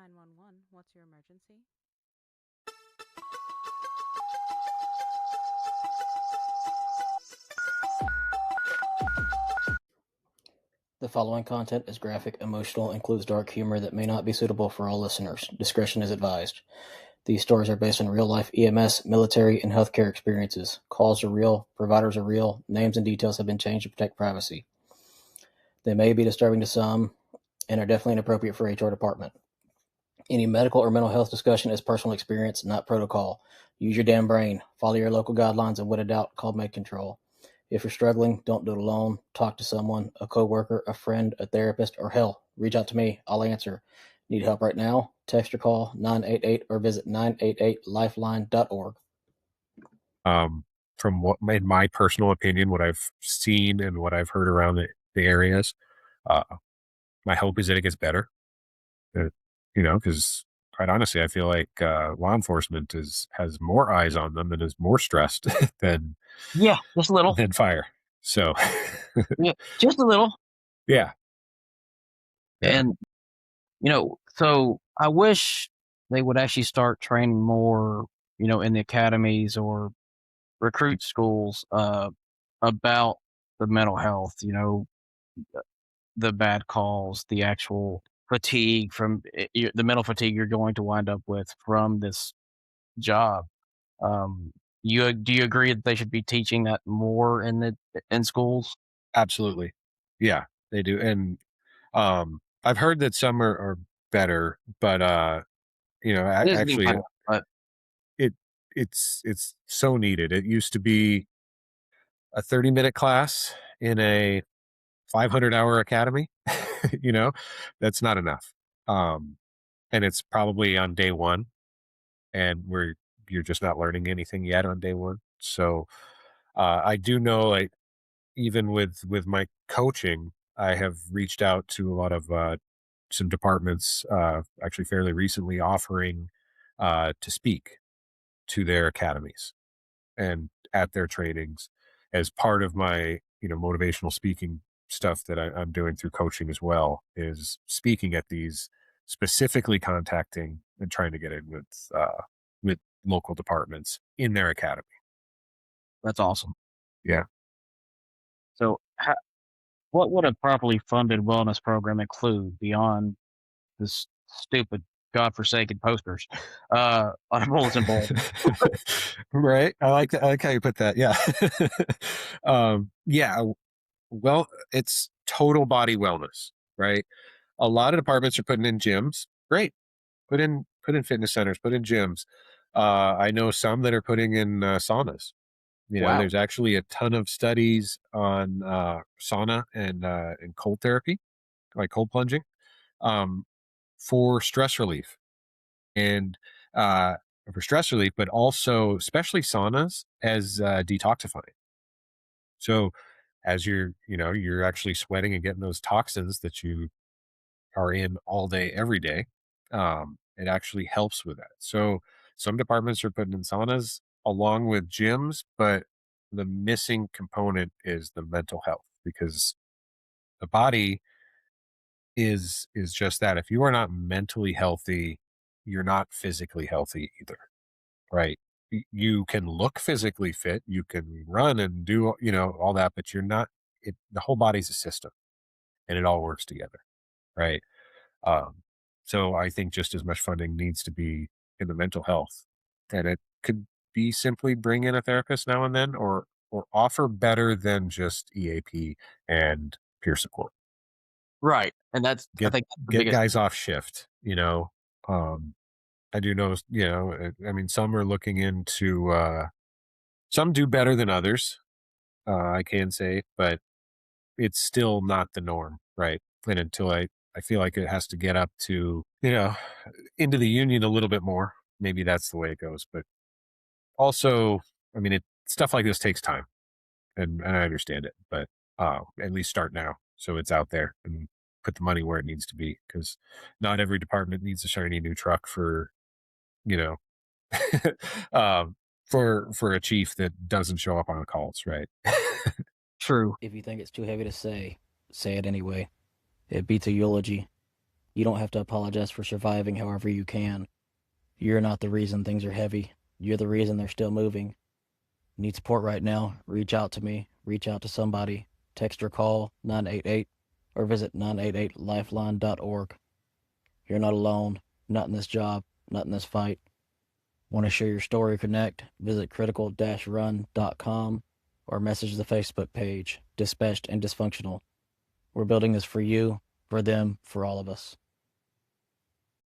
911, what's your emergency? The following content is graphic, emotional, and includes dark humor that may not be suitable for all listeners. Discretion is advised. These stories are based on real-life EMS, military, and healthcare experiences. Calls are real, providers are real, names and details have been changed to protect privacy. They may be disturbing to some and are definitely inappropriate for HR department. Any medical or mental health discussion is personal experience, not protocol. Use your damn brain. Follow your local guidelines, and when in doubt, call med control. If you're struggling, don't do it alone. Talk to someone, a coworker, a friend, a therapist, or hell, reach out to me. I'll answer. Need help right now? Text or call 988 or visit 988lifeline.org. From what, in my personal opinion, what I've seen and what I've heard around the areas, uh, my hope is that it gets better. Because quite honestly, I feel like law enforcement has more eyes on them and is more stressed than Yeah, just a little. than fire. So Yeah, just a little. yeah. And so I wish they would actually start training more, in the academies or recruit schools about the mental health, the bad calls, the actual fatigue from the mental fatigue you're going to wind up with from this job. Do you agree that they should be teaching that more in schools? Absolutely. Yeah, they do. And I've heard that some are better, but It is getting actually better, but it it's so needed. It used to be a 30-minute class in a 500-hour academy. you know, that's not enough. Um, and it's probably on day one, and you're just not learning anything yet on day one. So I do know, like, even with my coaching, I have reached out to a lot of some departments, actually fairly recently, offering to speak to their academies and at their trainings as part of my motivational speaking stuff that I'm doing through coaching as well, is speaking at these, specifically contacting and trying to get in with local departments in their academy. that's awesome. Yeah. So, what would a properly funded wellness program include beyond this stupid, godforsaken posters on a bulletin board? Right. I like how you put that. Yeah. Yeah. Well, it's total body wellness, right? A lot of departments are putting in gyms. Great. Put in fitness centers, put in gyms. I know some that are putting in saunas. Wow. There's actually a ton of studies on sauna and cold therapy, like cold plunging, um, for stress relief and uh, for stress relief, but also especially saunas as detoxifying. So as you're actually sweating and getting those toxins that you are in all day, every day, it actually helps with that. So some departments are putting in saunas along with gyms, but the missing component is the mental health, because the body is just that. If you are not mentally healthy, you're not physically healthy either, right? You can look physically fit, you can run and do all that, but you're not. The whole body's a system, and it all works together, right? Um, so I think just as much funding needs to be in the mental health, and it could be simply bring in a therapist now and then, or offer better than just EAP and peer support. Right, and I Get think that's the get biggest. guys off shift. Um, I do know. I mean, some are looking into. Some do better than others. I can say, but it's still not the norm, right? And until I feel like it has to get up to, into the union a little bit more. Maybe that's the way it goes. But also, I mean, stuff like this takes time, and I understand it, but at least start now so it's out there and put the money where it needs to be, because not every department needs a shiny new truck for, you know, for a chief that doesn't show up on the calls, right? True. If you think it's too heavy to say it anyway. It beats a eulogy. You don't have to apologize for surviving however you can. You're not the reason things are heavy. You're the reason they're still moving. Need support right now? Reach out to me. Reach out to somebody. Text or call 988 or visit 988lifeline.org. You're not alone. Not in this job. Not in this fight. Want to share your story or connect? Visit critical-run.com or message the Facebook page, Dispatched and Dysfunctional. We're building this for you, for them, for all of us.